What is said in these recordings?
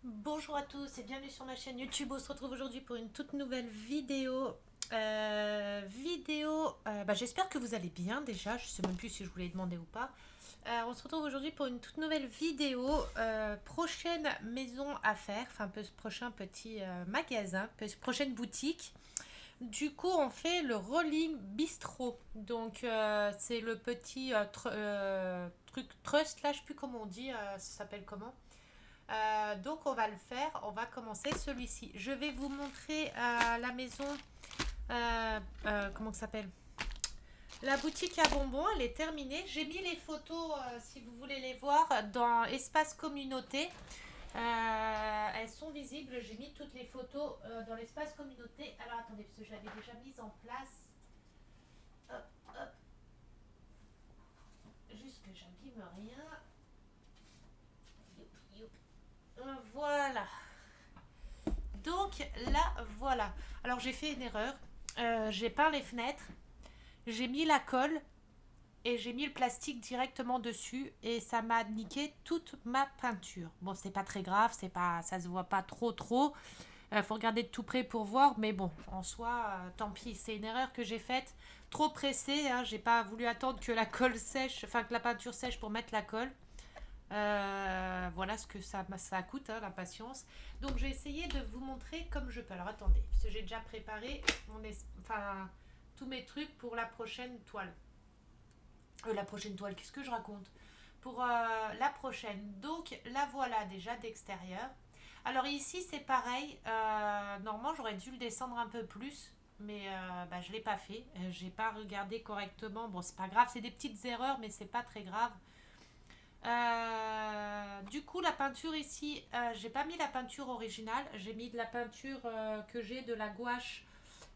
Bonjour à tous et bienvenue sur ma chaîne YouTube. On se retrouve aujourd'hui pour une toute nouvelle vidéo. J'espère que vous allez bien déjà. Je sais même plus si je vous l'ai demandé ou pas. On se retrouve aujourd'hui pour une toute nouvelle vidéo. Prochaine maison à faire, enfin prochain petit magasin, prochaine boutique. Du coup, on fait le Rolling Bistro. Donc, c'est le petit truc trust là, je sais plus comment on dit, ça s'appelle comment. Donc on va le faire, on va commencer celui-ci. Je vais vous montrer la maison, comment ça s'appelle, la boutique à bonbons, elle est terminée. J'ai mis les photos, si vous voulez les voir, dans espace communauté. Elles sont visibles, j'ai mis toutes les photos dans l'espace communauté. Alors attendez, parce que je l'avais déjà mise en place. Hop, hop, juste que j'abîme rien. Youp, youp. Voilà. Donc là, voilà. Alors j'ai fait une erreur. J'ai peint les fenêtres, j'ai mis la colle et j'ai mis le plastique directement dessus et ça m'a niqué toute ma peinture. Bon, c'est pas très grave, c'est pas, ça se voit pas trop. Faut regarder de tout près pour voir, mais bon, en soi, tant pis. C'est une erreur que j'ai faite. Trop pressée, hein, j'ai pas voulu attendre que la colle sèche, enfin que la peinture sèche pour mettre la colle. Voilà ce que ça coûte, hein, la patience. Donc j'ai essayé de vous montrer comme je peux. Alors attendez, parce que j'ai déjà préparé enfin, tous mes trucs pour la prochaine toile. La prochaine toile, qu'est-ce que je raconte? Pour la prochaine. Donc la voilà déjà d'extérieur. Alors ici c'est pareil. Normalement j'aurais dû le descendre un peu plus. Mais je ne l'ai pas fait. J'ai pas regardé correctement. Bon, c'est pas grave, c'est des petites erreurs, mais c'est pas très grave. Du coup, la peinture ici, j'ai pas mis la peinture originale, j'ai mis de la peinture que j'ai de la gouache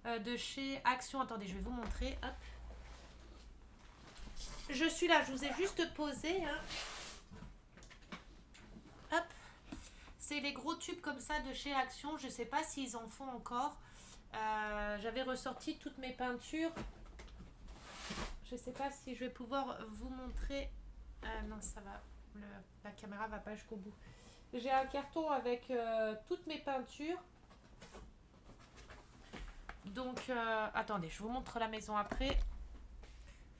de chez Action. Attendez, je vais vous montrer. Hop. Je suis là, je vous ai juste posé. Hein. Hop. C'est les gros tubes comme ça de chez Action. Je sais pas s'ils en font encore. J'avais ressorti toutes mes peintures. Je sais pas si je vais pouvoir vous montrer. Non, ça va. La caméra va pas jusqu'au bout. J'ai un carton avec toutes mes peintures. Donc, attendez, je vous montre la maison après.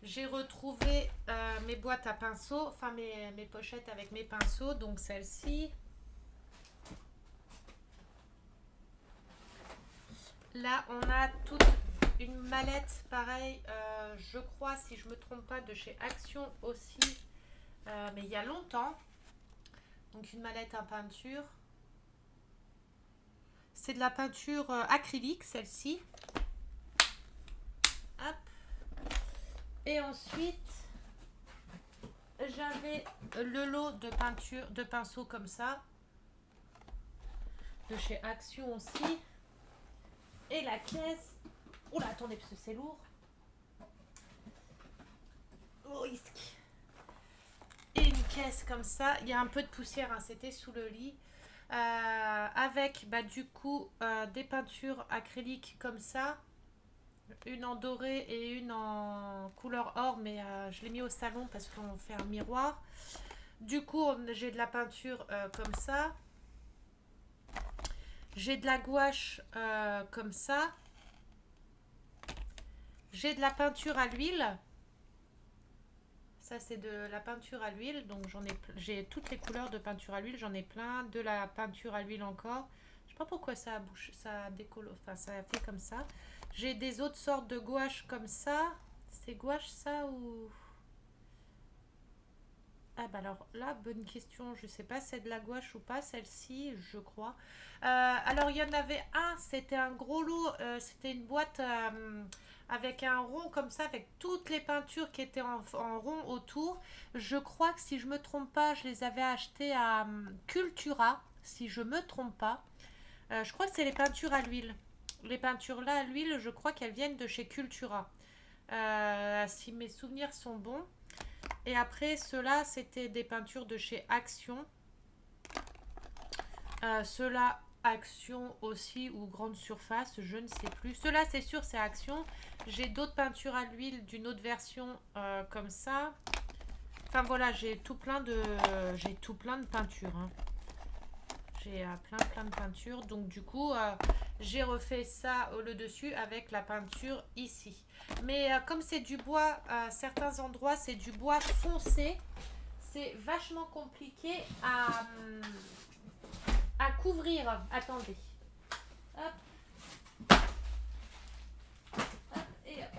J'ai retrouvé mes boîtes à pinceaux, enfin mes pochettes avec mes pinceaux. Donc, celle-ci. Là, on a toute une mallette, pareil, je crois, si je me trompe pas, de chez Action aussi. Mais il y a longtemps. Donc, une mallette à peinture. C'est de la peinture acrylique, celle-ci. Hop. Et ensuite, j'avais le lot de peinture, de pinceaux comme ça, de chez Action aussi. Et la caisse. Oula, attendez, parce que c'est lourd. Au risque. Et une caisse comme ça. Il y a un peu de poussière, hein, c'était sous le lit. Avec du coup des peintures acryliques comme ça. Une en doré et une en couleur or, mais je l'ai mis au salon parce qu'on fait un miroir. Du coup, j'ai de la peinture comme ça. J'ai de la gouache comme ça. J'ai de la peinture à l'huile. Ça, c'est de la peinture à l'huile. Donc, j'ai toutes les couleurs de peinture à l'huile. J'en ai plein. De la peinture à l'huile encore. Je sais pas pourquoi ça décolle. Enfin, ça fait comme ça. J'ai des autres sortes de gouache comme ça. C'est gouache ça ou... Ah bah alors là, bonne question. Je sais pas si c'est de la gouache ou pas. Celle-ci, je crois. Alors, il y en avait un. C'était un gros lot. C'était une boîte... avec un rond comme ça, avec toutes les peintures qui étaient en rond autour. Je crois que si je me trompe pas, je les avais achetées à Cultura, si je me trompe pas. Je crois que c'est les peintures à l'huile. Les peintures là à l'huile, je crois qu'elles viennent de chez Cultura. Si mes souvenirs sont bons. Et après, ceux-là, c'était des peintures de chez Action. Ceux-là, Action aussi, ou Grande Surface, je ne sais plus. Ceux-là, c'est sûr, c'est Action. J'ai d'autres peintures à l'huile d'une autre version comme ça. Enfin voilà, j'ai tout plein de peintures. Hein. J'ai plein de peinture. Donc du coup, j'ai refait ça au dessus avec la peinture ici. Mais comme c'est du bois, à certains endroits, c'est du bois foncé. C'est vachement compliqué à couvrir. Attendez. Hop, hop et hop.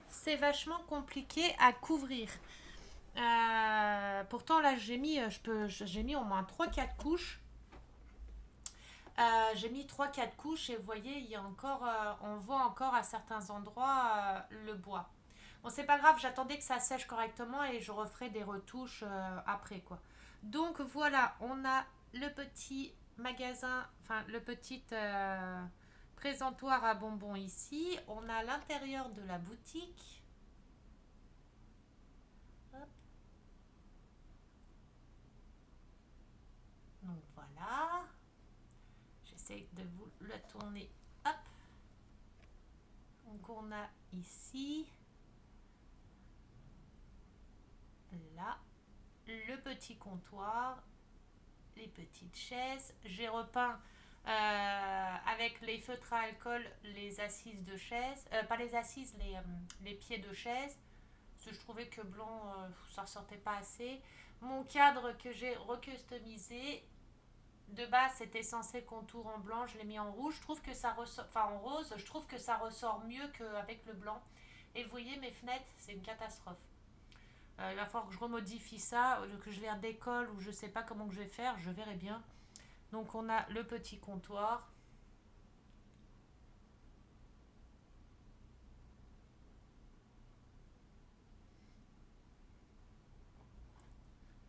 C'est vachement compliqué à couvrir. Pourtant là j'ai mis au moins 3-4 couches. J'ai mis 3-4 couches et vous voyez, il y a encore, on voit encore à certains endroits le bois. Bon, c'est pas grave, j'attendais que ça sèche correctement et je referai des retouches après quoi. Donc voilà, on a le petit magasin, enfin le petit présentoir à bonbons ici. On a l'intérieur de la boutique. Hop. Donc voilà. J'essaie de vous le tourner. Hop. Donc on a ici, là, le petit comptoir, les petites chaises. J'ai repeint avec les feutres à alcool les assises de chaise. Pas les assises, les pieds de chaise. Parce que je trouvais que blanc, ça ressortait pas assez. Mon cadre que j'ai recustomisé. De base, c'était censé contour en blanc, je l'ai mis en rouge. Je trouve que ça ressort, enfin en rose, je trouve que ça ressort mieux qu'avec le blanc. Et vous voyez, mes fenêtres, c'est une catastrophe. Il va falloir que je remodifie ça, que je les redécolle ou je sais pas comment que je vais faire, je verrai bien. Donc on a le petit comptoir.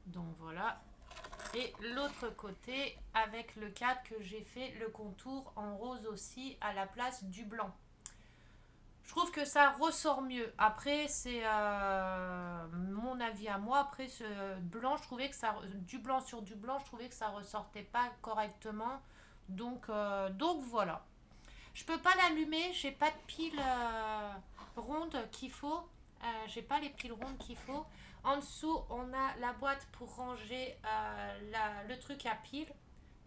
Donc voilà. Et l'autre côté avec le cadre que j'ai fait le contour en rose aussi à la place du blanc. Je trouve que ça ressort mieux. Après, c'est mon avis à moi. Après, ce blanc, je trouvais que ça, du blanc sur du blanc, je trouvais que ça ressortait pas correctement. Donc voilà. Je peux pas l'allumer. J'ai pas de pile ronde qu'il faut. J'ai pas les piles rondes qu'il faut. En dessous, on a la boîte pour ranger le truc à piles.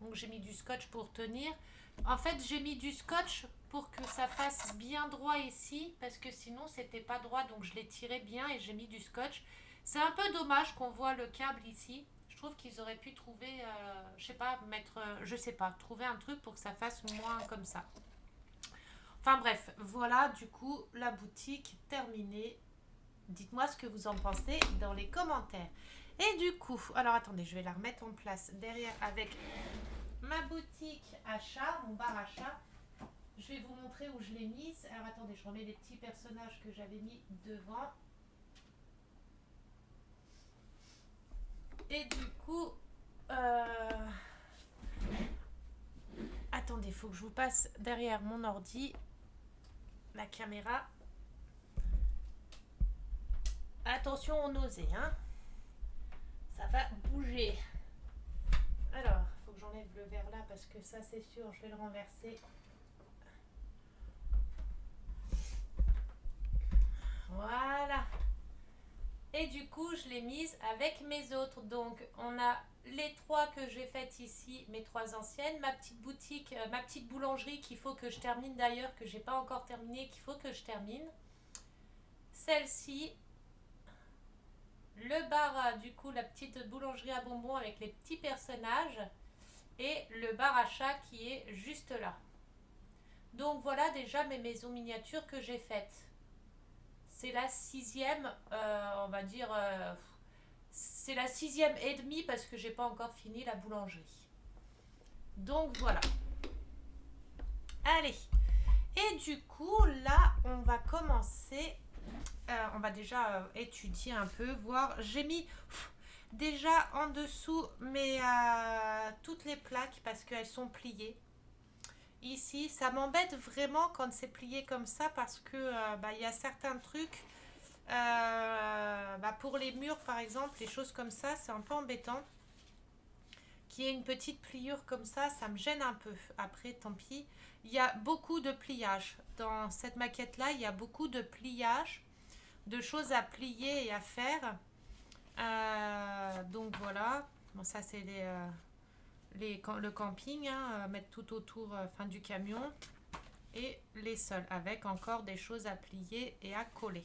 Donc j'ai mis du scotch pour tenir. En fait, j'ai mis du scotch pour que ça fasse bien droit ici, parce que sinon c'était pas droit, donc je l'ai tiré bien et j'ai mis du scotch. C'est un peu dommage qu'on voit le câble ici. Je trouve qu'ils auraient pu trouver, je sais pas, je sais pas, trouver un truc pour que ça fasse moins comme ça. Enfin bref, voilà du coup la boutique terminée. Dites-moi ce que vous en pensez dans les commentaires. Et du coup, alors attendez, je vais la remettre en place derrière avec ma boutique achat, mon bar achat. Je vais vous montrer où je l'ai mise. Alors attendez, je remets les petits personnages que j'avais mis devant. Et du coup, attendez, il faut que je vous passe derrière mon ordi la caméra. Attention aux nausées, hein. Ça va bouger. Alors, il faut que j'enlève le verre là parce que ça c'est sûr, je vais le renverser. Voilà. Et du coup, je l'ai mise avec mes autres. Donc, on a les 3 que j'ai faites ici, mes 3 anciennes. Ma petite boutique, ma petite boulangerie qu'il faut que je termine d'ailleurs, que j'ai pas encore terminé, qu'il faut que je termine. Celle-ci. Le bar, du coup, la petite boulangerie à bonbons avec les petits personnages. Et le bar à chat qui est juste là. Donc, voilà déjà mes maisons miniatures que j'ai faites. C'est la 6e, on va dire, c'est la 6e et demie parce que j'ai pas encore fini la boulangerie. Donc voilà. Allez. Et du coup, là, on va commencer. On va déjà étudier un peu, voir. J'ai mis déjà en dessous toutes les plaques parce qu'elles sont pliées. Ici, ça m'embête vraiment quand c'est plié comme ça parce que y a certains trucs pour les murs par exemple, les choses comme ça, c'est un peu embêtant. Qu'il y ait une petite pliure comme ça me gêne un peu. Après, tant pis. Il y a beaucoup de pliage. Dans cette maquette-là, il y a beaucoup de pliage, de choses à plier et à faire. Donc voilà. Bon, ça, c'est le camping, hein, mettre tout autour du camion et les sols avec encore des choses à plier et à coller.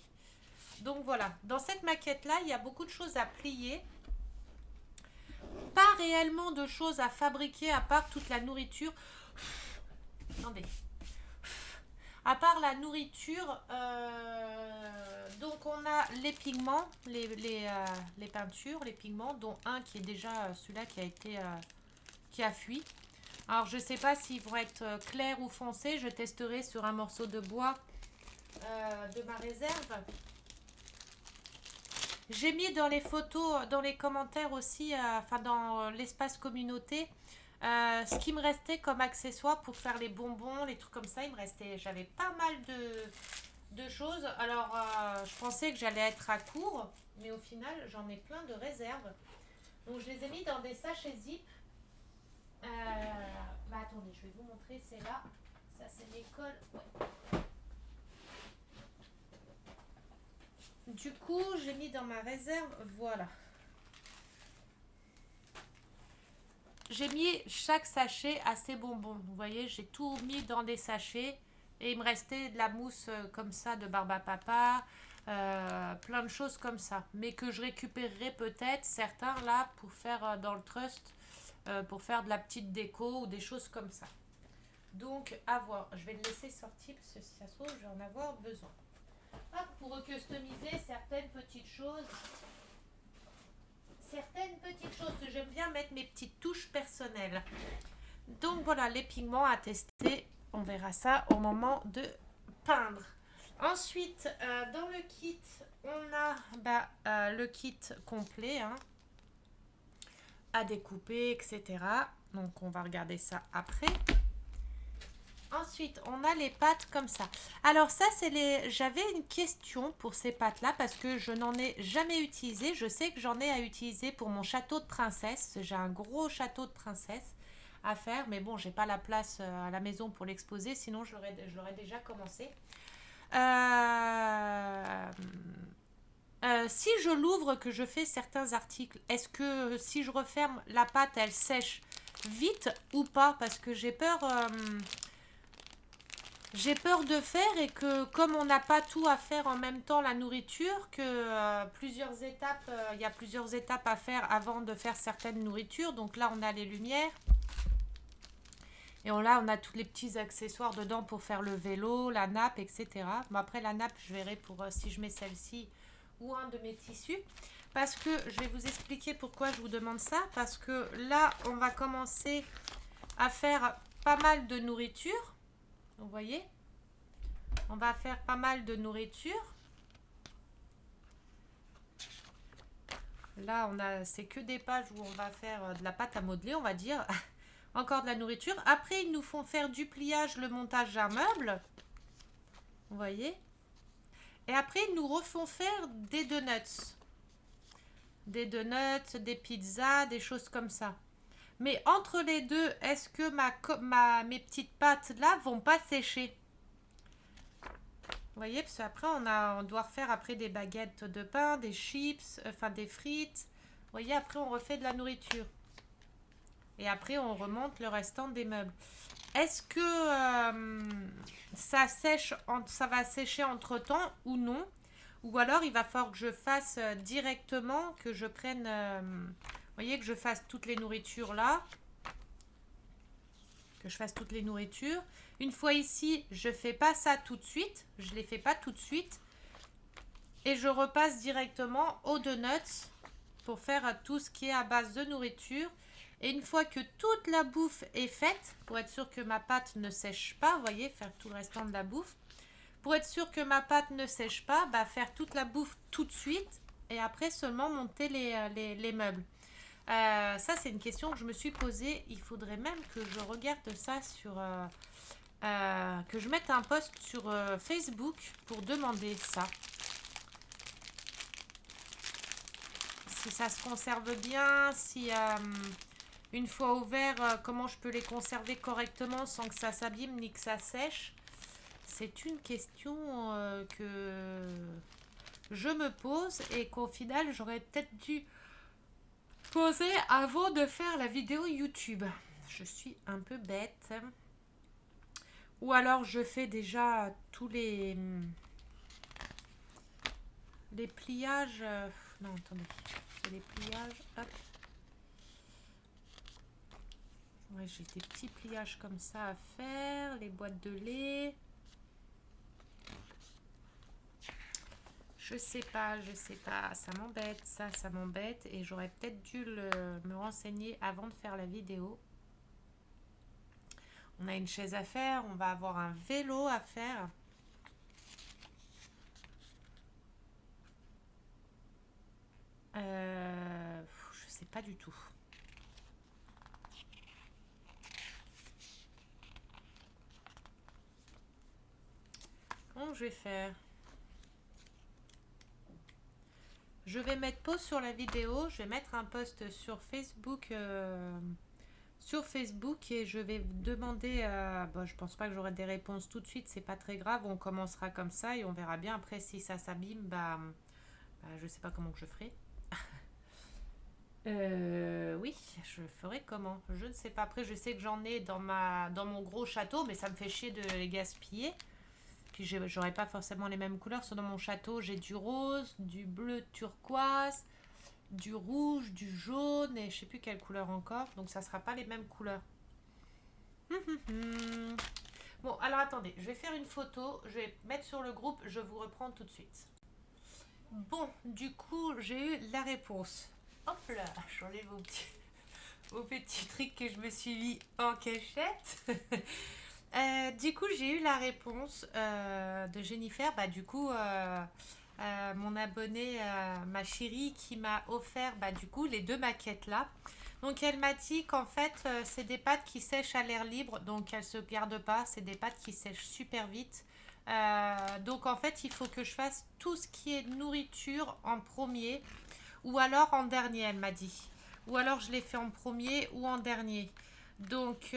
Donc voilà, dans cette maquette là il y a beaucoup de choses à plier, pas réellement de choses à fabriquer à part toute la nourriture. Attendez, à part la nourriture, donc on a les pigments, les peintures, les pigments, dont un qui est déjà celui-là qui a fui. Alors je sais pas s'ils vont être clairs ou foncés, je testerai sur un morceau de bois de ma réserve. J'ai mis dans les photos, dans les commentaires aussi, dans l'espace communauté, ce qui me restait comme accessoire pour faire les bonbons, les trucs comme ça. J'avais pas mal de choses. Alors, je pensais que j'allais être à court, mais au final, j'en ai plein de réserves. Donc, je les ai mis dans des sachets zip. Attendez, je vais vous montrer, c'est là. Ça, c'est l'école. Ouais. Du coup, j'ai mis dans ma réserve, voilà. J'ai mis chaque sachet à ses bonbons. Vous voyez, j'ai tout mis dans des sachets. Et il me restait de la mousse comme ça de Barbe à Papa. Plein de choses comme ça. Mais que je récupérerai peut-être certains là pour faire dans le trust. Pour faire de la petite déco ou des choses comme ça. Donc, à voir. Je vais le laisser sortir parce que si ça se trouve, je vais en avoir besoin. Hop, pour customiser certaines petites choses. Que j'aime bien mettre mes petites touches personnelles. Donc voilà, les pigments à tester. On verra ça au moment de peindre. Ensuite, dans le kit, on a le kit complet hein, à découper, etc. Donc on va regarder ça après. Ensuite, on a les pâtes comme ça. Alors ça, j'avais une question pour ces pâtes-là parce que je n'en ai jamais utilisé. Je sais que j'en ai à utiliser pour mon château de princesse. J'ai un gros château de princesse à faire. Mais bon, j'ai pas la place à la maison pour l'exposer. Sinon, je l'aurais déjà commencé. Si je l'ouvre, que je fais certains articles, est-ce que si je referme la pâte, elle sèche vite ou pas? Parce que j'ai peur... J'ai peur de faire et que comme on n'a pas tout à faire en même temps la nourriture, que il y a plusieurs étapes à faire avant de faire certaines nourritures. Donc là on a les lumières et là on a tous les petits accessoires dedans pour faire le vélo, la nappe, etc. Bon, après la nappe je verrai pour si je mets celle-ci ou un de mes tissus. Parce que je vais vous expliquer pourquoi je vous demande ça. Parce que là on va commencer à faire pas mal de nourriture. Vous voyez, on va faire pas mal de nourriture. Là, c'est que des pages où on va faire de la pâte à modeler, on va dire. Encore de la nourriture. Après, ils nous font faire du pliage, le montage d'un meuble. Vous voyez. Et après, ils nous refont faire des donuts. Des donuts, des pizzas, des choses comme ça. Mais entre les deux, est-ce que mes petites pâtes là vont pas sécher? Vous voyez, parce qu'après on doit refaire après des baguettes de pain, des chips, des frites. Vous voyez, après on refait de la nourriture. Et après on remonte le restant des meubles. Est-ce que ça va sécher entre temps ou non? Ou alors il va falloir que je fasse directement, que je prenne... vous voyez, que je fasse toutes les nourritures là. Que je fasse toutes les nourritures. Une fois ici, je fais pas ça tout de suite. Je les fais pas tout de suite. Et je repasse directement aux donuts pour faire tout ce qui est à base de nourriture. Et une fois que toute la bouffe est faite, pour être sûr que ma pâte ne sèche pas, vous voyez, faire tout le restant de la bouffe. Pour être sûr que ma pâte ne sèche pas, faire toute la bouffe tout de suite. Et après seulement monter les meubles. Ça, c'est une question que je me suis posée. Il faudrait même que je regarde ça sur... que je mette un post sur Facebook pour demander ça. Si ça se conserve bien, si une fois ouvert, comment je peux les conserver correctement sans que ça s'abîme ni que ça sèche. C'est une question que je me pose et qu'au final, j'aurais peut-être dû poser avant de faire la vidéo YouTube. Je suis un peu bête. Ou alors je fais déjà tous les pliages. Non, attendez. C'est les pliages. Hop. Ouais, j'ai des petits pliages comme ça à faire. Les boîtes de lait. Je sais pas. Ça m'embête. Ça m'embête. Et j'aurais peut-être dû me renseigner avant de faire la vidéo. On a une chaise à faire. On va avoir un vélo à faire. Je sais pas du tout. Comment je vais faire? Je vais mettre pause sur la vidéo. Je vais mettre un post sur Facebook. Et je vais demander. Bon, je pense pas que j'aurai des réponses tout de suite. C'est pas très grave. On commencera comme ça et on verra bien après si ça s'abîme. Je sais pas comment que je ferai. Oui, je ferai comment? Je ne sais pas. Après, je sais que j'en ai dans mon gros château, mais ça me fait chier de les gaspiller. Puis j'aurais pas forcément les mêmes couleurs. Sur dans mon château, j'ai du rose, du bleu turquoise, du rouge, du jaune et je sais plus quelle couleur encore. Donc ça sera pas les mêmes couleurs. Bon, alors attendez, je vais faire une photo, je vais mettre sur le groupe, je vous reprends tout de suite. Bon, du coup, j'ai eu la réponse. Hop là, j'enlève vos petits trucs que je me suis mis en cachette. Du coup, j'ai eu la réponse de Jennifer. Du coup, mon abonnée, ma chérie, qui m'a offert du coup les deux maquettes là. Donc, elle m'a dit qu'en fait, c'est des pâtes qui sèchent à l'air libre. Donc, elles ne se gardent pas. C'est des pâtes qui sèchent super vite. Donc, en fait, il faut que je fasse tout ce qui est nourriture en premier. Ou alors en dernier, elle m'a dit. Ou alors, je les fais en premier ou en dernier. Donc...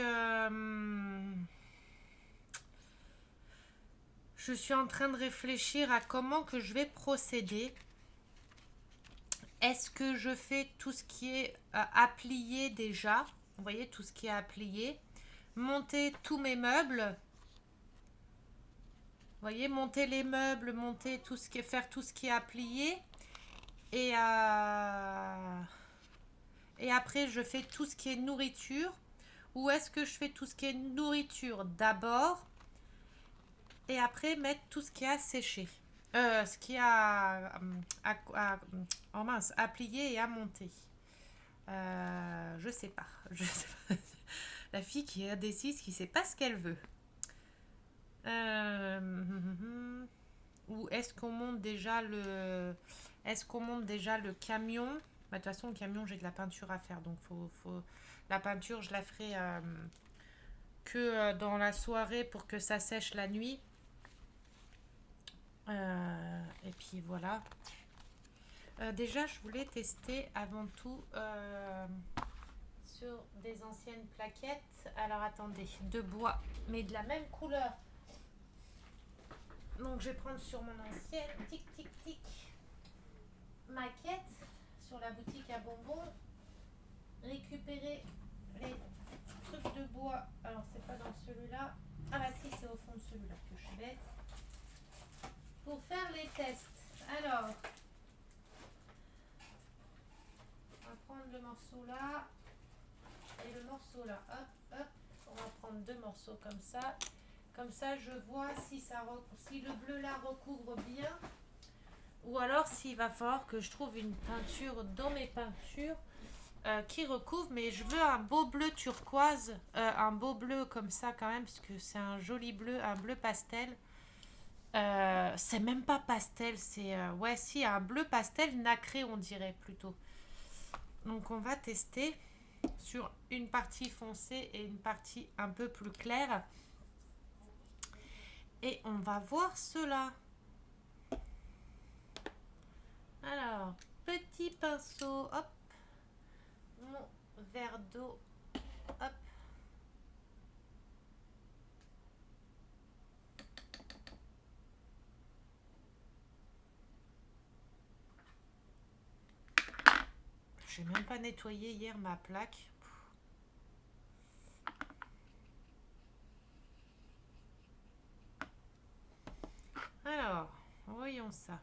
je suis en train de réfléchir à comment que je vais procéder. Est-ce que je fais tout ce qui est à plier déjà? Vous voyez, tout ce qui est à plier. Monter tous mes meubles. Vous voyez, monter les meubles, monter tout ce qui est, faire tout ce qui est à plier. Et après, je fais tout ce qui est nourriture. Ou est-ce que je fais tout ce qui est nourriture d'abord et après mettre tout ce qui est à sécher? Ce qui a oh mince, à plier et à monter. Je sais pas. Je sais pas. La fille qui a décide qui sait pas ce qu'elle veut. Ou est-ce qu'on monte déjà le camion? De toute façon, le camion, j'ai de la peinture à faire, donc la peinture, je la ferai que dans la soirée pour que ça sèche la nuit. Et puis voilà. Déjà, je voulais tester avant tout sur des anciennes plaquettes. Alors attendez, de bois, mais de la même couleur. Donc je vais prendre sur mon ancienne tic maquette sur la boutique à bonbons. Récupérer les trucs de bois. Alors c'est pas dans celui-là. Ah bah si, c'est au fond de celui-là que je suis bête. Pour faire les tests. Alors, on va prendre le morceau là et le morceau là. Hop, hop. On va prendre deux morceaux comme ça. Comme ça, je vois si le bleu là recouvre bien. Ou alors s'il va falloir que je trouve une peinture dans mes peintures qui recouvre. Mais je veux un beau bleu turquoise. Un beau bleu comme ça quand même. Parce que c'est un joli bleu. Un bleu pastel. C'est même pas pastel. C'est ouais, si, un bleu pastel nacré on dirait plutôt. Donc on va tester sur une partie foncée et une partie un peu plus claire. Et on va voir cela. Alors, petit pinceau, hop, mon verre d'eau, hop. J'ai même pas nettoyé hier ma plaque. Alors, voyons ça.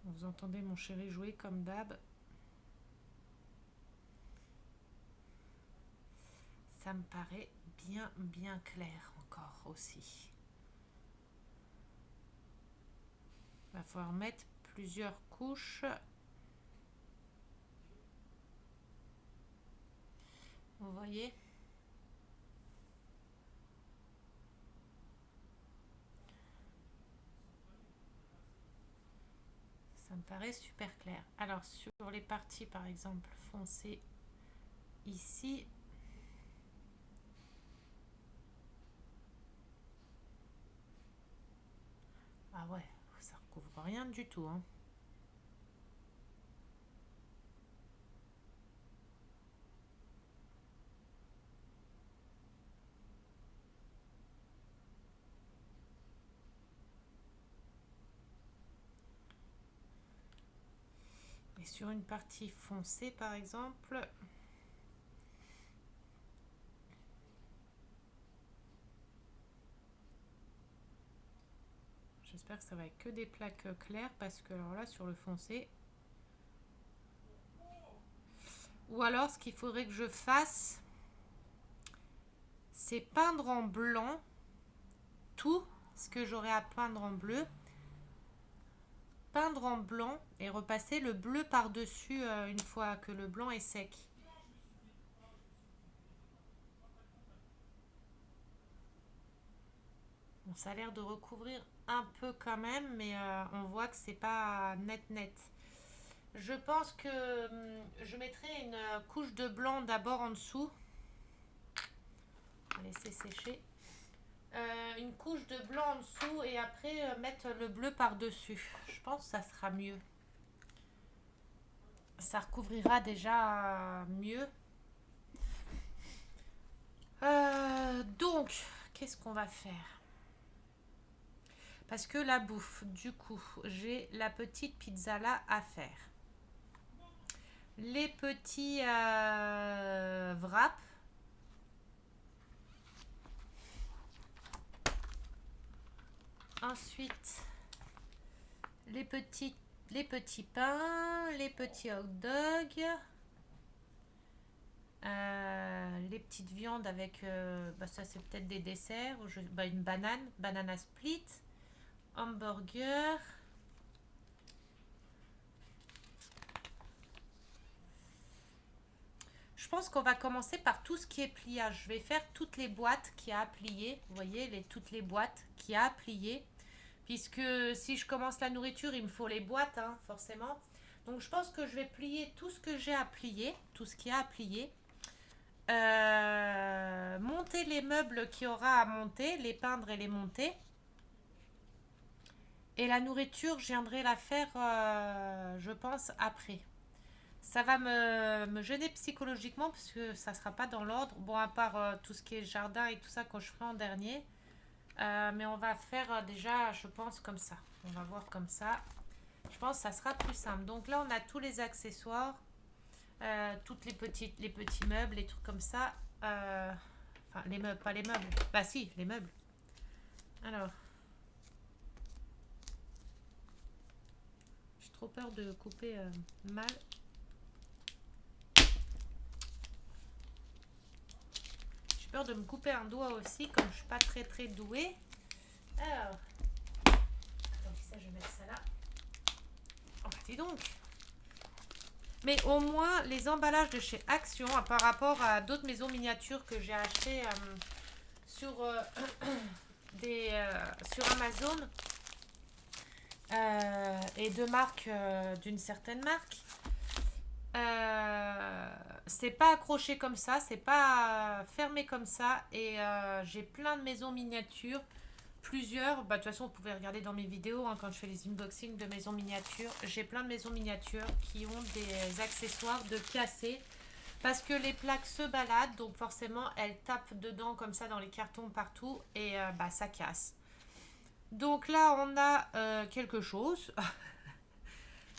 Vous entendez mon chéri jouer comme d'hab. Ça me paraît bien clair encore aussi. Il va falloir mettre plusieurs couches. Vous voyez? Ça me paraît super clair. Alors sur les parties par exemple foncées ici, ah ouais, ça recouvre rien du tout, hein. Et sur une partie foncée par exemple, j'espère que ça va être que des plaques claires parce que alors là sur le foncé, ou alors ce qu'il faudrait que je fasse, c'est peindre en blanc tout ce que j'aurai à peindre en bleu, peindre en blanc et repasser le bleu par-dessus une fois que le blanc est sec. Bon, ça a l'air de recouvrir un peu quand même, mais on voit que c'est pas net. Je pense que je mettrai une couche de blanc d'abord en dessous. On va laisser sécher. Une couche de blanc en dessous et après mettre le bleu par-dessus. Je pense que ça sera mieux. Ça recouvrira déjà mieux. Donc, qu'est-ce qu'on va faire? Parce que la bouffe, du coup, j'ai la petite pizza là à faire. Les petits wraps. Ensuite, les petits pains, les petits hot dogs, les petites viandes avec, ça c'est peut-être des desserts, une banana split, hamburger. Je pense qu'on va commencer par tout ce qui est pliage. Je vais faire toutes les boîtes qui a à plier. Vous voyez, toutes les boîtes qui a à plier. Puisque si je commence la nourriture, il me faut les boîtes, hein, forcément. Donc je pense que je vais plier tout ce que j'ai à plier, tout ce qu'il y a à plier. Monter les meubles qu'il y aura à monter, les peindre et les monter. Et la nourriture, je viendrai la faire, je pense, après. Ça va me gêner psychologiquement parce que ça ne sera pas dans l'ordre. Bon, à part tout ce qui est jardin et tout ça que je ferai en dernier. Mais on va faire déjà, je pense, comme ça. On va voir comme ça. Je pense que ça sera plus simple. Donc là, on a tous les accessoires. Toutes les petits meubles, les trucs comme ça. Enfin, les meubles, pas les meubles. Bah si, les meubles. Alors. J'ai trop peur de couper mal. J'ai peur de me couper un doigt aussi, comme je suis pas très douée. Alors. Attends, ça, je vais mettre ça là. Oh, bah, dis donc. Mais au moins, les emballages de chez Action, par rapport à d'autres maisons miniatures que j'ai achetées sur Amazon et de marques, d'une certaine marque, c'est pas accroché comme ça, c'est pas fermé comme ça. Et j'ai plein de maisons miniatures. Plusieurs, de toute façon vous pouvez regarder dans mes vidéos quand je fais les unboxings de maisons miniatures. J'ai plein de maisons miniatures qui ont des accessoires de casser Parce que les plaques se baladent, donc forcément elles tapent dedans comme ça dans les cartons partout et bah, ça casse. Donc là on a quelque chose.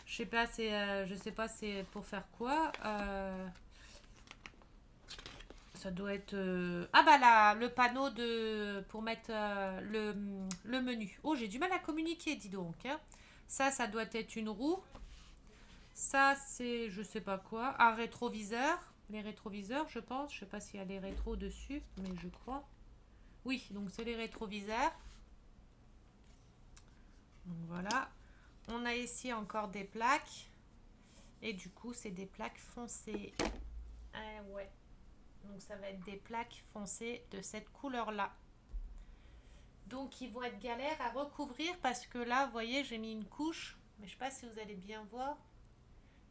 Je sais pas c'est pour faire quoi. Ça doit être ah bah là le panneau de pour mettre le menu. Oh j'ai du mal à communiquer dis donc. Hein. Ça doit être une roue. Ça c'est je sais pas quoi. Un rétroviseur. Les rétroviseurs je pense. Je sais pas s'il y a les rétros dessus mais je crois. Oui donc c'est les rétroviseurs. Donc voilà. On a ici encore des plaques. Et du coup, c'est des plaques foncées. Ouais. Donc ça va être des plaques foncées de cette couleur-là. Donc ils vont être galères à recouvrir parce que là, vous voyez, j'ai mis une couche. Mais je ne sais pas si vous allez bien voir.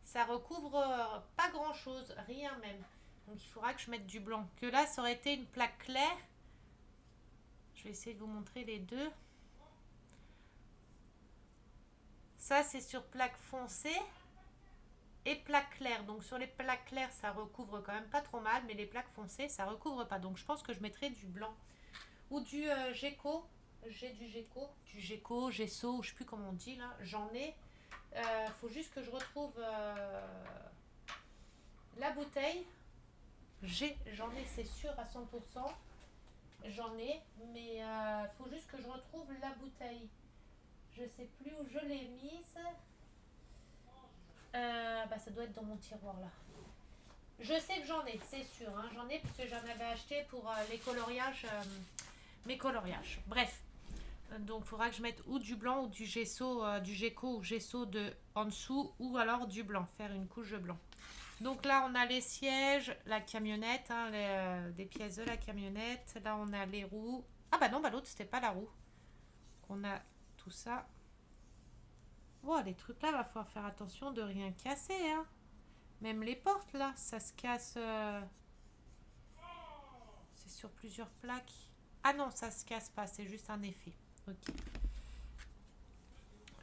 Ça recouvre pas grand-chose, rien même. Donc il faudra que je mette du blanc. Que là, ça aurait été une plaque claire. Je vais essayer de vous montrer les deux. Ça, c'est sur plaque foncée et plaque claire. Donc sur les plaques claires, ça recouvre quand même pas trop mal, mais les plaques foncées, ça recouvre pas. Donc je pense que je mettrai du blanc ou du gecko. J'ai du gecko, gesso, je sais plus comment on dit là. J'en ai. Faut juste que je retrouve la bouteille. J'en ai, c'est sûr à 100%. J'en ai, mais faut juste que je retrouve la bouteille. Je sais plus où je l'ai mise. Bah ça doit être dans mon tiroir là. Je sais que j'en ai, c'est sûr. Hein, j'en ai parce que j'en avais acheté pour les coloriages, mes coloriages. Bref, donc il faudra que je mette ou du blanc ou du gesso, du gecko ou gesso en dessous ou alors du blanc, faire une couche de blanc. Donc là, on a les sièges, la camionnette, hein, des pièces de la camionnette. Là, on a les roues. Ah bah non, bah l'autre, c'était pas la roue. On a tout ça. Oh, les trucs là, va falloir faire attention de rien casser. Hein. Même les portes là, ça se casse. C'est sur plusieurs plaques. Ah non, ça se casse pas, c'est juste un effet. Ok.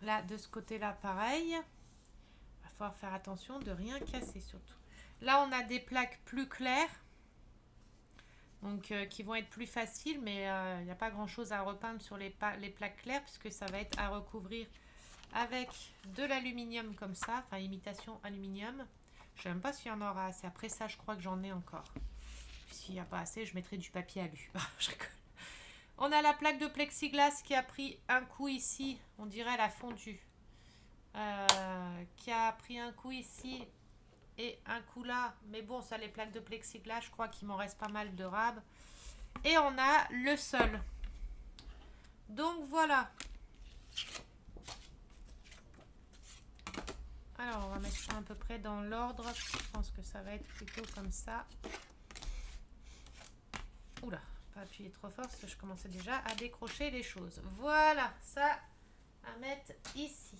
Là, de ce côté-là, pareil. Il va falloir faire attention de rien casser surtout. Là, on a des plaques plus claires. Donc, qui vont être plus faciles, mais il n'y a pas grand-chose à repeindre sur les plaques claires, puisque ça va être à recouvrir avec de l'aluminium comme ça, enfin imitation aluminium. Je ne sais même pas s'il y en aura assez. Après ça, je crois que j'en ai encore. S'il n'y a pas assez, je mettrai du papier alu. Je rigole. On a la plaque de plexiglas qui a pris un coup ici. On dirait elle a fondu. Qui a pris un coup ici et un coup là. Mais bon, ça, les plaques de plexiglas, je crois qu'il m'en reste pas mal de rab. Et on a le sol. Donc voilà. Alors, on va mettre ça à peu près dans l'ordre. Je pense que ça va être plutôt comme ça. Oula, pas appuyer trop fort parce que je commençais déjà à décrocher les choses. Voilà, ça à mettre ici.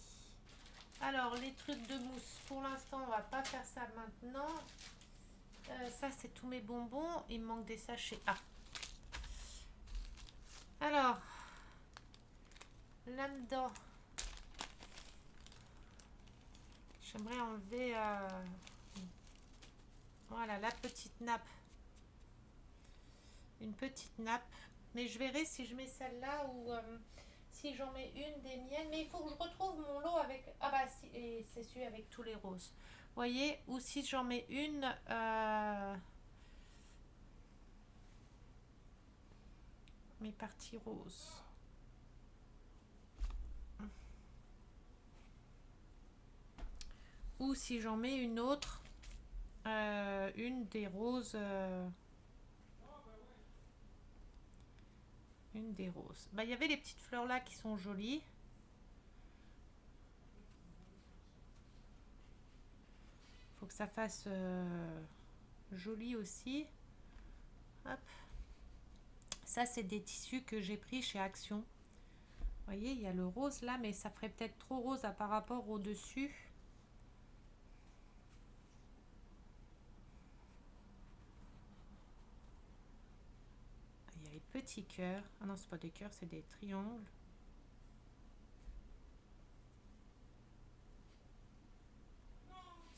Alors, les trucs de mousse, pour l'instant, on va pas faire ça maintenant. Ça, c'est tous mes bonbons. Il me manque des sachets. Ah. Alors, là-dedans, j'aimerais enlever voilà, la petite nappe. Une petite nappe. Mais je verrai si je mets celle-là ou si j'en mets une des miennes. Mais il faut que je retrouve mon lot avec... Ah bah si, et c'est celui avec tous les roses. Vous voyez, ou si j'en mets une... mes parties roses. Ou si j'en mets une autre, une des roses... une des roses. Bah, il y avait les petites fleurs là qui sont jolies. Faut que ça fasse joli aussi. Hop. Ça, c'est des tissus que j'ai pris chez Action. Vous voyez, il y a le rose là, mais ça ferait peut-être trop rose par rapport au dessus. Il y a les petits cœurs. Ah non, c'est pas des cœurs, c'est des triangles.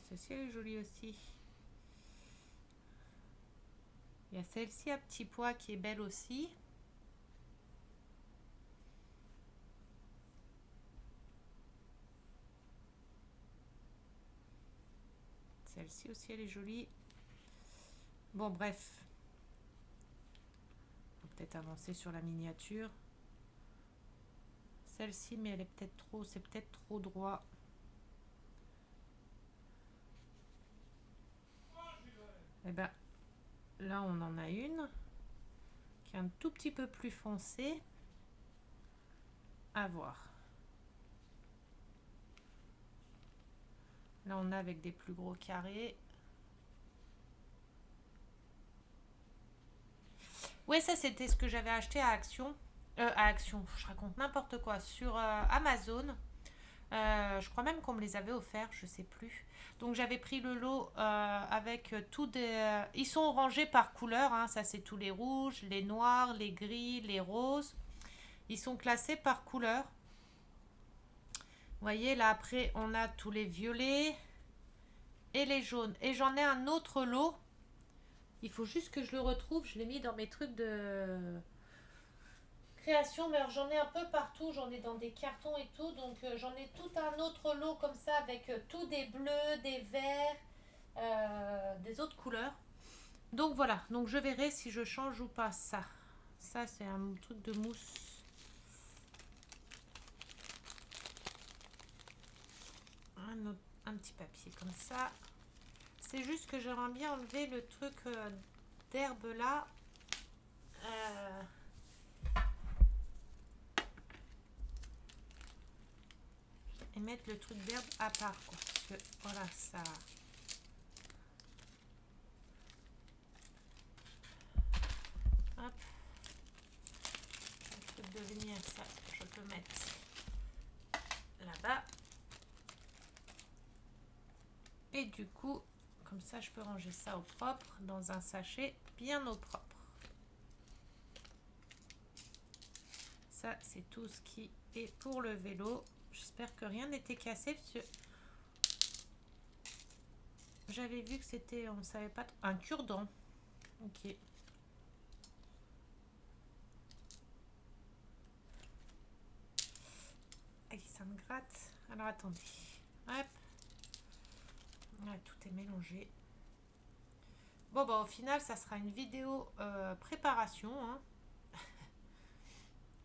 Ceci est joli aussi. Il y a celle-ci à petit pois qui est belle aussi. Celle-ci aussi, elle est jolie. Bon, bref. On va peut-être avancer sur la miniature. Celle-ci, mais elle est peut-être trop, c'est peut-être trop droit. Et ben, là, on en a une qui est un tout petit peu plus foncée. À voir. Là, on a avec des plus gros carrés. Ouais, ça, c'était ce que j'avais acheté à Action. À Action, je raconte n'importe quoi. Sur Amazon. Je crois même qu'on me les avait offerts, je sais plus. Donc j'avais pris le lot avec tous des... ils sont rangés par couleur, hein. Ça c'est tous les rouges, les noirs, les gris, les roses. Ils sont classés par couleur. Vous voyez, là après on a tous les violets et les jaunes. Et j'en ai un autre lot. Il faut juste que je le retrouve. Je l'ai mis dans mes trucs de création, mais j'en ai un peu partout, j'en ai dans des cartons et tout, donc j'en ai tout un autre lot comme ça avec tout des bleus, des verts, des autres couleurs. Donc voilà, donc je verrai si je change ou pas ça. Ça c'est un truc de mousse. Un petit papier comme ça. C'est juste que j'aimerais bien enlever le truc d'herbe là. Et mettre le truc d'herbe à part, quoi. Parce que voilà, ça... Hop. Le truc de lumière, ça, je peux mettre là-bas. Et du coup, comme ça, je peux ranger ça au propre dans un sachet bien au propre. Ça, c'est tout ce qui est pour le vélo. J'espère que rien n'était cassé parce que j'avais vu que c'était, on ne savait pas, un cure-dent. Ok. Allez, ça me gratte. Alors attendez. Hop. Ouais, tout est mélangé. Bon, bah au final, ça sera une vidéo préparation. Hein.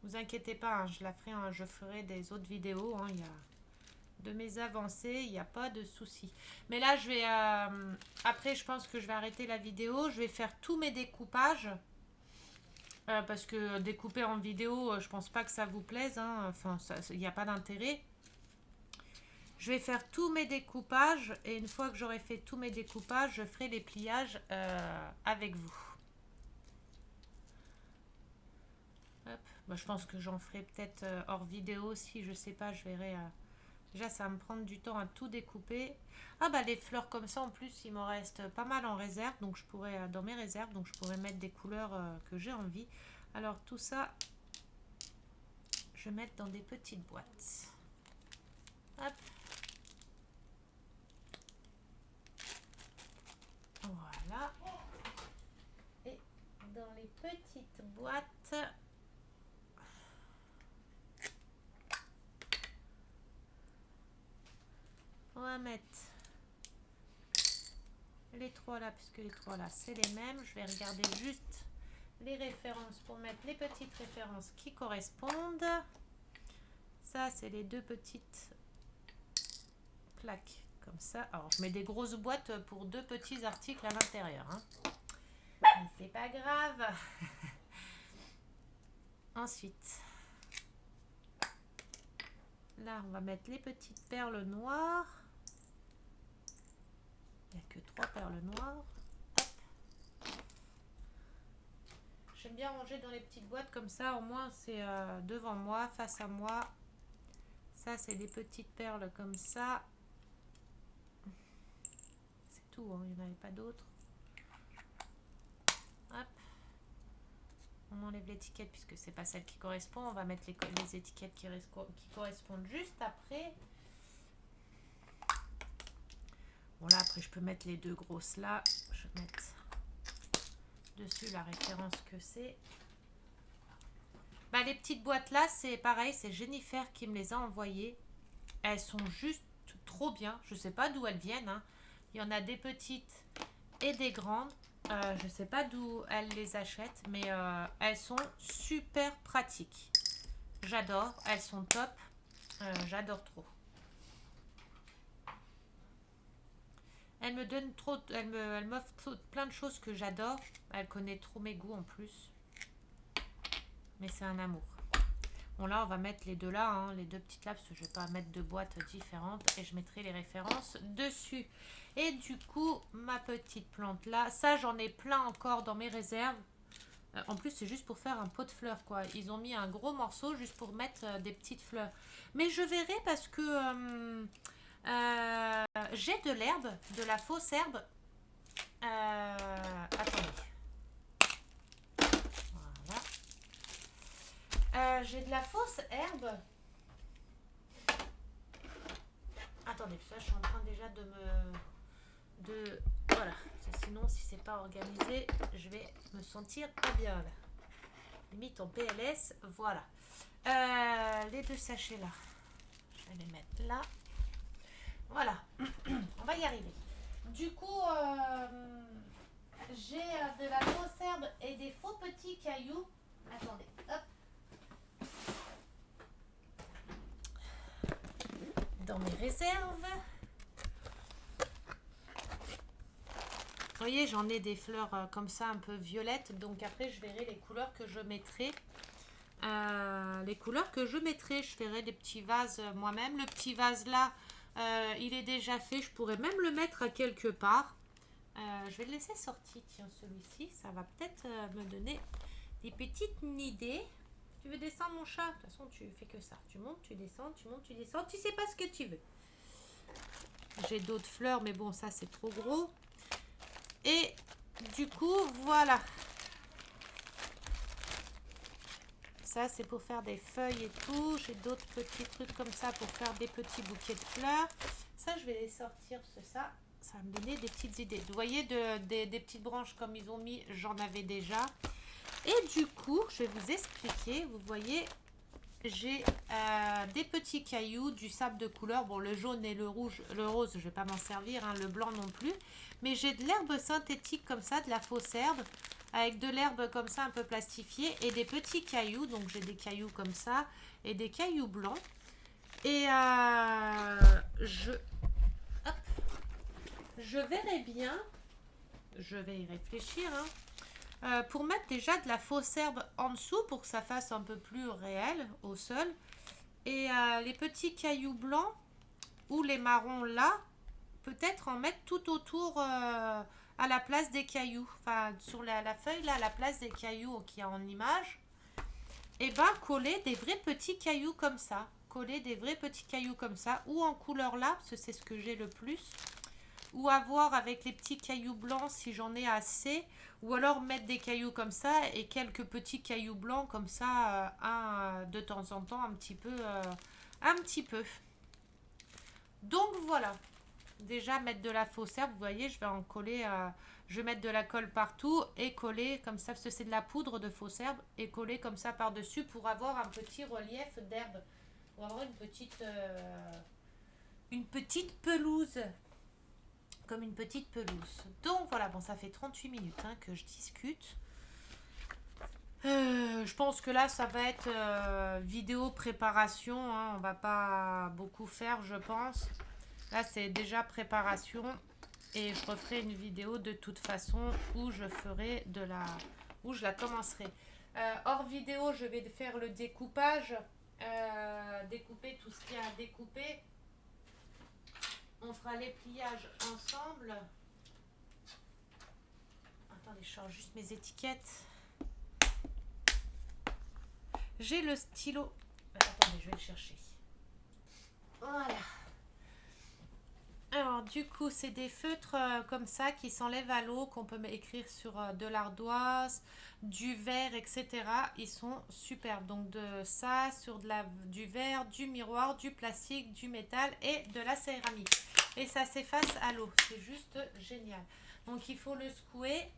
Vous inquiétez pas, hein, je la ferai, hein, je ferai des autres vidéos. Hein, il y a de mes avancées, il n'y a pas de souci. Mais là, je vais... après, je pense que je vais arrêter la vidéo. Je vais faire tous mes découpages. Parce que découper en vidéo, je pense pas que ça vous plaise. Hein. Enfin, il n'y a pas d'intérêt. Je vais faire tous mes découpages. Et une fois que j'aurai fait tous mes découpages, je ferai les pliages avec vous. Hop. Bah, je pense que j'en ferai peut-être hors vidéo si je sais pas, je verrai. Déjà, ça va me prendre du temps à tout découper. Ah bah les fleurs comme ça, en plus, il m'en reste pas mal en réserve. Donc je pourrais, dans mes réserves, donc je pourrais mettre des couleurs que j'ai envie. Alors tout ça, je vais mettre dans des petites boîtes. Hop. Voilà. Et dans les petites boîtes... On va mettre les trois là, puisque les trois là, c'est les mêmes. Je vais regarder juste les références pour mettre les petites références qui correspondent. Ça, c'est les deux petites plaques comme ça. Alors, je mets des grosses boîtes pour deux petits articles à l'intérieur. Hein. Mais c'est pas grave. Ensuite, là, on va mettre les petites perles noires. Il n'y a que 3 perles noires. Hop. J'aime bien ranger dans les petites boîtes comme ça. Au moins, c'est devant moi, face à moi. Ça, c'est des petites perles comme ça. C'est tout, hein, il n'y en avait pas d'autres. Hop. On enlève l'étiquette puisque c'est pas celle qui correspond. On va mettre les étiquettes qui correspondent juste après. Bon là après je peux mettre les deux grosses là. Je vais mettre dessus la référence que c'est. Bah, les petites boîtes là, c'est pareil, c'est Jennifer qui me les a envoyées. Elles sont juste trop bien. Je sais pas d'où elles viennent, hein. Il y en a des petites et des grandes. Je sais pas d'où elle les achète, mais elles sont super pratiques. J'adore, elles sont top. J'adore trop. Elle me donne trop, elle m'offre plein de choses que j'adore. Elle connaît trop mes goûts en plus. Mais c'est un amour. Bon là on va mettre les deux là, hein, les deux petites là, parce que je vais pas mettre deux boîtes différentes et je mettrai les références dessus. Et du coup ma petite plante là, ça j'en ai plein encore dans mes réserves. En plus c'est juste pour faire un pot de fleurs quoi. Ils ont mis un gros morceau juste pour mettre des petites fleurs. Mais je verrai parce que j'ai de l'herbe, de la fausse herbe. Attendez. J'ai de la fausse herbe. Attendez, ça je suis en train déjà de me... Voilà, sinon si c'est pas organisé, je vais me sentir pas bien là. Limite en PLS, voilà. Les deux sachets là, je vais les mettre là. Voilà, on va y arriver. Du coup, j'ai de la fausse herbe et des faux petits cailloux. Attendez, hop. Dans mes réserves. Vous voyez, j'en ai des fleurs comme ça un peu violettes. Donc après, je verrai les couleurs que je mettrai. Je ferai des petits vases moi-même. Le petit vase là, il est déjà fait. Je pourrais même le mettre à quelque part. Je vais le laisser sortir. Tiens, celui-ci, ça va peut-être me donner des petites idées. Tu veux descendre mon chat? De toute façon, tu fais que ça. Tu montes, tu descends, tu montes, tu descends. Tu sais pas ce que tu veux. J'ai d'autres fleurs, mais bon, ça, c'est trop gros. Et du coup, voilà. Ça, c'est pour faire des feuilles et tout. J'ai d'autres petits trucs comme ça pour faire des petits bouquets de fleurs. Ça, je vais les sortir parce que ça va me donner des petites idées. Vous voyez, des petites branches comme ils ont mis, j'en avais déjà. Et du coup, je vais vous expliquer. Vous voyez, j'ai des petits cailloux, du sable de couleur. Bon, le jaune et le rouge, le rose, je ne vais pas m'en servir, hein, le blanc non plus. Mais j'ai de l'herbe synthétique comme ça, de la fausse herbe, avec de l'herbe comme ça un peu plastifiée et des petits cailloux. Donc j'ai des cailloux comme ça et des cailloux blancs. Et je verrai bien, je vais y réfléchir, hein, pour mettre déjà de la fausse herbe en dessous pour que ça fasse un peu plus réel au sol. Et les petits cailloux blancs ou les marrons là, peut-être en mettre tout autour à la place des cailloux. Enfin, sur la feuille là, à la place des cailloux qu'il y a en image. Et ben coller des vrais petits cailloux comme ça. Coller des vrais petits cailloux comme ça. Ou en couleur là, parce que c'est ce que j'ai le plus. Ou avoir avec les petits cailloux blancs si j'en ai assez. Ou alors mettre des cailloux comme ça et quelques petits cailloux blancs comme ça, de temps en temps, un petit peu. Donc voilà. Déjà mettre de la fausse herbe, vous voyez, je vais en coller, je vais mettre de la colle partout et coller comme ça, parce que c'est de la poudre de fausse herbe, et coller comme ça par-dessus pour avoir un petit relief d'herbe. Pour avoir une petite pelouse. Comme une petite pelouse. Donc voilà, bon, ça fait 38 minutes hein, que je discute. Je pense que là, ça va être vidéo préparation. Hein, on va pas beaucoup faire, je pense. Là, c'est déjà préparation. Et je referai une vidéo de toute façon où je ferai où je la commencerai. Hors vidéo, je vais faire le découpage. Découper tout ce qu'il y a à découper. On fera les pliages ensemble. Attendez, je change juste mes étiquettes. J'ai le stylo. Attendez, je vais le chercher. Voilà. Alors, du coup, c'est des feutres comme ça qui s'enlèvent à l'eau, qu'on peut écrire sur de l'ardoise, du verre, etc. Ils sont superbes. Donc, de ça, sur du verre, du miroir, du plastique, du métal et de la céramique. Et ça s'efface à l'eau. C'est juste génial. Donc, il faut le secouer.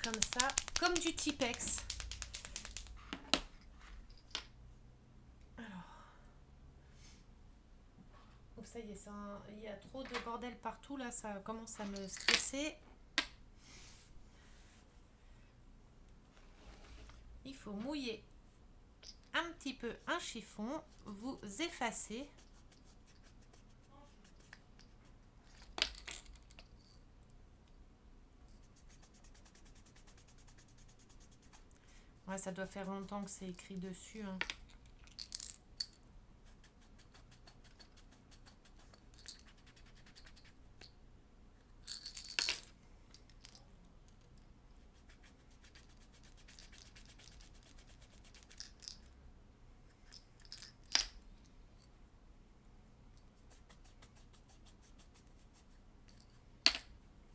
comme ça, comme du Tipex. Alors, oh, ça y est, il y a trop de bordel partout là, ça commence à me stresser. Il faut mouiller un petit peu un chiffon, vous effacez. Ouais, ça doit faire longtemps que c'est écrit dessus, hein.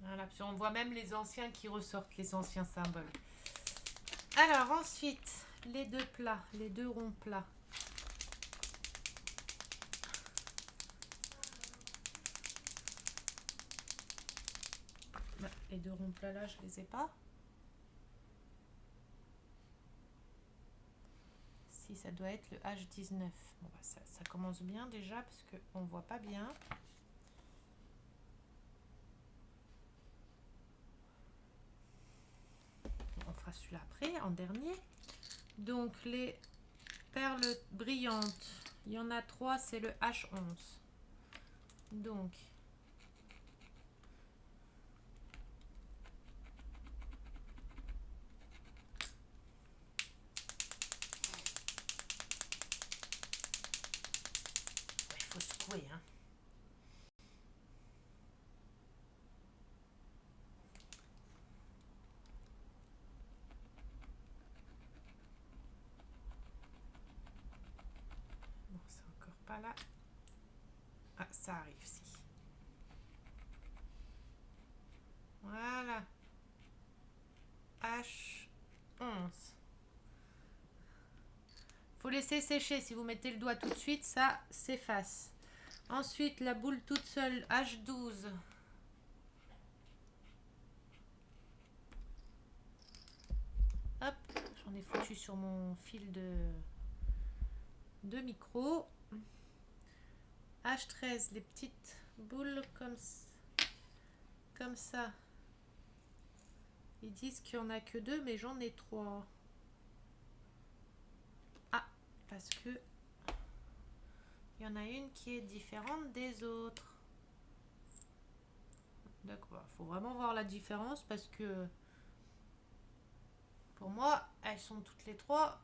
Voilà, puis on voit même les anciens qui ressortent, les anciens symboles. Alors ensuite, les deux plats, les deux ronds plats. Les deux ronds plats là, je les ai pas. Si, ça doit être le H19. Bon, bah, ça commence bien déjà parce qu'on ne voit pas bien. On fera celui-là après, en dernier. Donc les perles brillantes, il y en a 3, c'est le H11. Donc il faut secouer, hein. Bon, c'est encore pas là. Ah, ça arrive, si. Voilà. H11. Faut laisser sécher. Si vous mettez le doigt tout de suite, ça s'efface. Ensuite, la boule toute seule, H12. Hop, j'en ai foutu sur mon fil de micro. H13, les petites boules comme ça. Ils disent qu'il n'y en a que 2, mais j'en ai 3. Ah, parce que il y en a une qui est différente des autres. D'accord, faut vraiment voir la différence parce que pour moi, elles sont toutes les 3.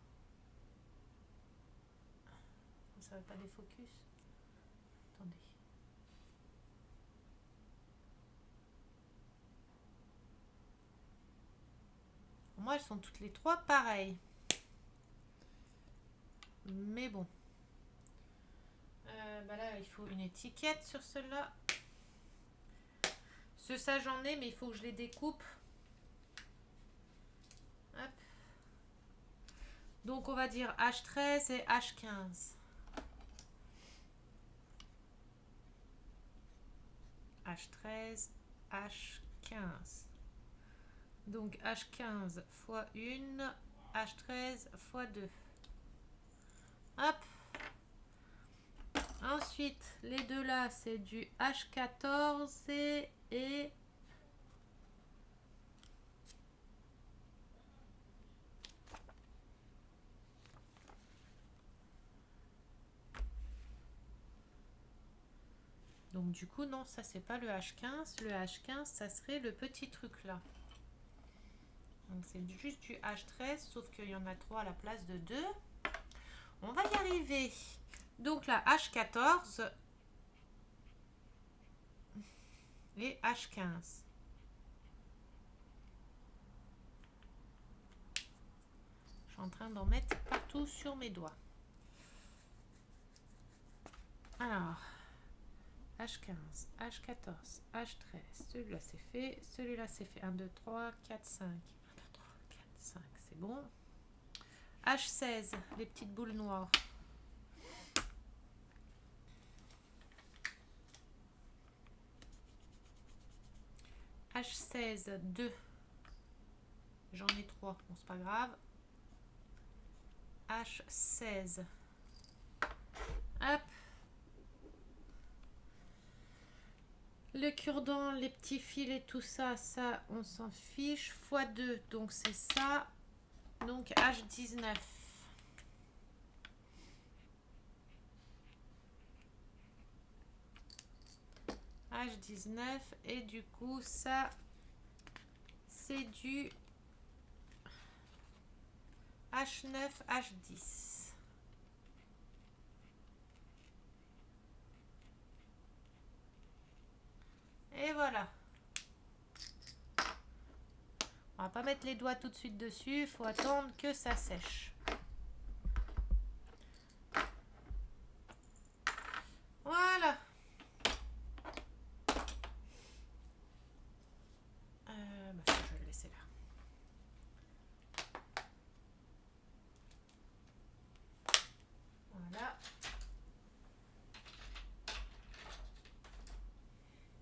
Ça ne veut pas des focus. Attendez. Pour moi, elles sont toutes les 3 pareilles. Mais bon. Bah là, il faut une étiquette sur cela. Ça, j'en ai, mais il faut que je les découpe. Hop. Donc, on va dire H13 et H15. H13, H15. Donc, H15 fois 1, H13 fois 2. Hop. Ensuite, les deux là, c'est du H14 et donc du coup, non, ça c'est pas le H15. Le H15, ça serait le petit truc là. Donc c'est juste du H13, sauf qu'il y en a 3 à la place de 2. On va y arriver. Donc la H14 et H15. Je suis en train d'en mettre partout sur mes doigts. Alors, H15, H14, H13. Celui-là c'est fait. Celui-là c'est fait. 1, 2, 3, 4, 5. 1, 2, 3, 4, 5. C'est bon. H16, les petites boules noires. H16, 2. J'en ai 3, bon c'est pas grave. H16. Hop. Le cure-dent, les petits fils et tout ça, ça on s'en fiche. x2, donc c'est ça. Donc H19. H19 et du coup ça c'est du H9, H10. Et voilà. On va pas mettre les doigts tout de suite dessus, il faut attendre que ça sèche. Voilà. Je vais le laisser là. Voilà.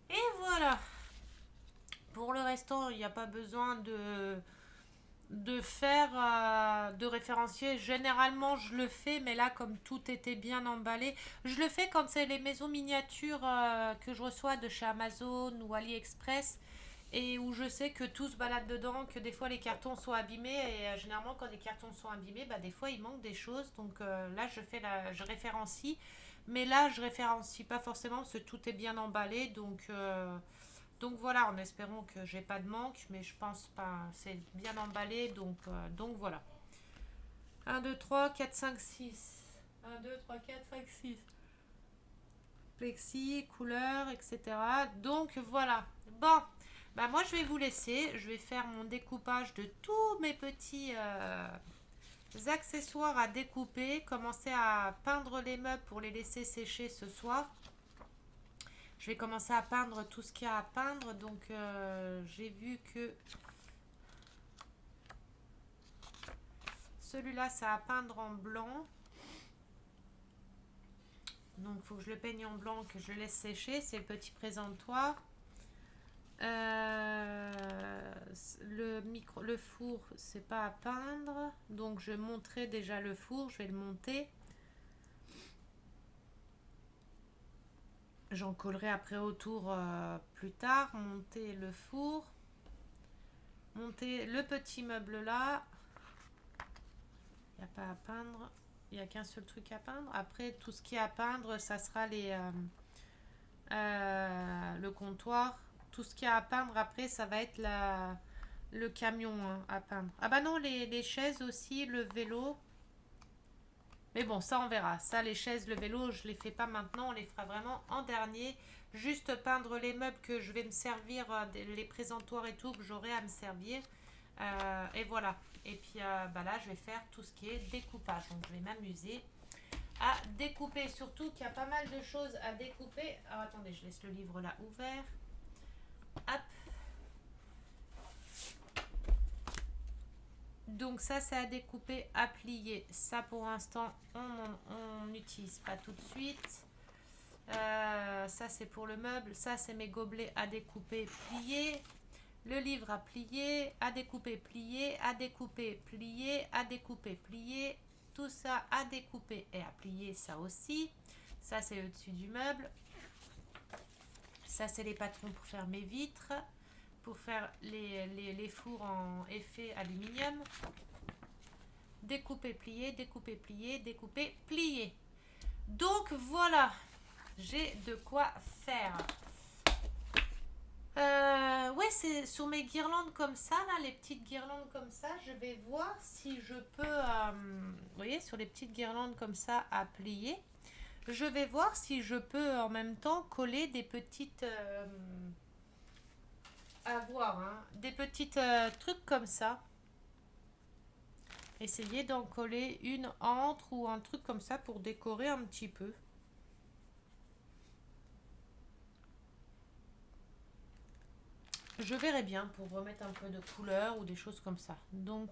Et voilà. Pour le restant, il n'y a pas besoin de faire de référencier. Généralement je le fais, mais là comme tout était bien emballé, je le fais quand c'est les maisons miniatures que je reçois de chez Amazon ou AliExpress et où je sais que tout se balade dedans, que des fois les cartons sont abîmés et généralement quand les cartons sont abîmés, bah, des fois il manque des choses, donc là je référencie, mais là je référencie pas forcément parce que tout est bien emballé, donc voilà, en espérant que j'ai pas de manque, mais je pense pas, c'est bien emballé, donc voilà. 1, 2, 3, 4, 5, 6. 1, 2, 3, 4, 5, 6. Plexi, couleur, etc. Donc voilà. Bon, bah moi je vais vous laisser. Je vais faire mon découpage de tous mes petits accessoires à découper. Commencer à peindre les meubles pour les laisser sécher ce soir. Je vais commencer à peindre tout ce qu'il y a à peindre. Donc j'ai vu que celui-là, ça à peindre en blanc. Donc il faut que je le peigne en blanc, que je le laisse sécher. C'est le petit présentoir. Le four, c'est pas à peindre. Donc je montrerai déjà le four. Je vais le monter. J'en collerai après autour plus tard. Monter le four. Monter le petit meuble là. Il n'y a pas à peindre. Il n'y a qu'un seul truc à peindre. Après, tout ce qui est à peindre, ça sera le comptoir. Tout ce qui est à peindre après, ça va être le camion hein, à peindre. Ah bah non, les chaises aussi, le vélo. Mais bon, ça on verra. Ça, les chaises, le vélo, je les fais pas maintenant. On les fera vraiment en dernier. Juste peindre les meubles que je vais me servir, les présentoirs et tout, que j'aurai à me servir. Et voilà. Et puis bah là, je vais faire tout ce qui est découpage. Donc, je vais m'amuser à découper. Surtout qu'il y a pas mal de choses à découper. Alors, attendez, je laisse le livre là ouvert. Hop. Donc ça, c'est à découper, à plier. Ça, pour l'instant, on n'utilise pas tout de suite. Ça, c'est pour le meuble. Ça, c'est mes gobelets à découper, plier. Le livre à plier, à découper, plier, à découper, plier, à découper, plier. Tout ça à découper et à plier, ça aussi. Ça, c'est au-dessus du meuble. Ça, c'est les patrons pour faire mes vitres. Pour faire les fours en effet aluminium. Découper, plier, découper, plier, découper, plier. Donc, voilà. J'ai de quoi faire. Ouais, c'est sur mes guirlandes comme ça, là, les petites guirlandes comme ça, je vais voir si je peux, vous voyez, sur les petites guirlandes comme ça à plier, je vais voir si je peux en même temps coller des petites, à voir, hein, des petites trucs comme ça. Essayer d'en coller une entre ou un truc comme ça pour décorer un petit peu. Je verrai bien pour remettre un peu de couleur ou des choses comme ça. Donc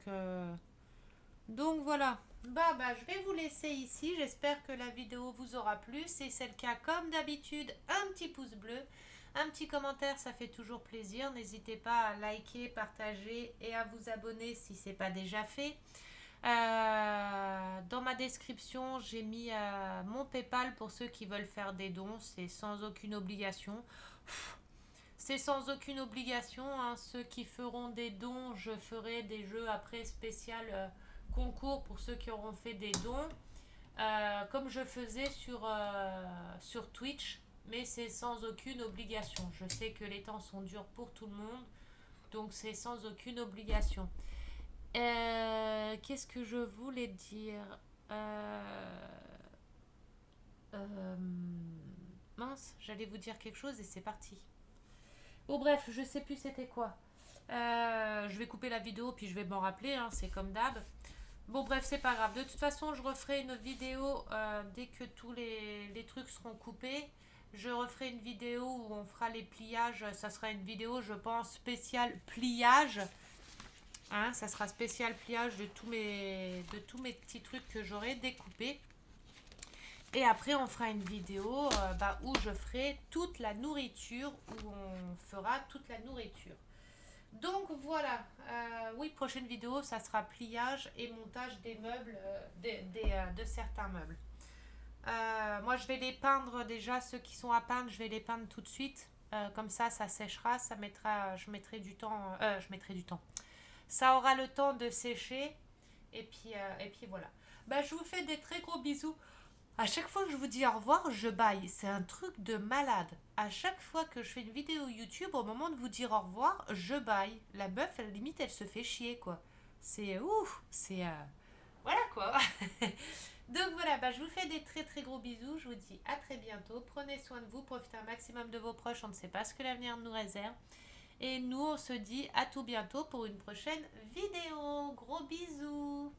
voilà. Bah, je vais vous laisser ici. J'espère que la vidéo vous aura plu. Si c'est le cas, comme d'habitude, un petit pouce bleu. Un petit commentaire, ça fait toujours plaisir. N'hésitez pas à liker, partager et à vous abonner si ce n'est pas déjà fait. Dans ma description, j'ai mis mon PayPal pour ceux qui veulent faire des dons. C'est sans aucune obligation. C'est sans aucune obligation. Hein. Ceux qui feront des dons, je ferai des jeux après spécial concours pour ceux qui auront fait des dons. Comme je faisais sur Twitch, mais c'est sans aucune obligation. Je sais que les temps sont durs pour tout le monde, donc c'est sans aucune obligation. Qu'est-ce que je voulais dire euh, Mince, j'allais vous dire quelque chose et c'est parti. Bon bref, je sais plus c'était quoi. Je vais couper la vidéo puis je vais m'en rappeler, hein, c'est comme d'hab. Bon bref, c'est pas grave. De toute façon, je referai une vidéo dès que tous les trucs seront coupés. Je referai une vidéo où on fera les pliages. Ça sera une vidéo, je pense, spéciale pliage. Hein, ça sera spécial pliage de tous mes petits trucs que j'aurai découpés. Et après, on fera une vidéo où je ferai toute la nourriture, où on fera toute la nourriture. Donc voilà, oui, prochaine vidéo, ça sera pliage et montage des meubles, de certains meubles. Moi, je vais les peindre déjà, ceux qui sont à peindre, je vais les peindre tout de suite. Comme ça séchera, je mettrai du temps. Ça aura le temps de sécher. Et puis voilà. Bah, je vous fais des très gros bisous. À chaque fois que je vous dis au revoir, je baille. C'est un truc de malade. À chaque fois que je fais une vidéo YouTube, au moment de vous dire au revoir, je baille. La meuf, à la limite, elle se fait chier, quoi. C'est ouf. Voilà, quoi. Donc voilà, bah, je vous fais des très très gros bisous. Je vous dis à très bientôt. Prenez soin de vous. Profitez un maximum de vos proches. On ne sait pas ce que l'avenir nous réserve. Et nous, on se dit à tout bientôt pour une prochaine vidéo. Gros bisous.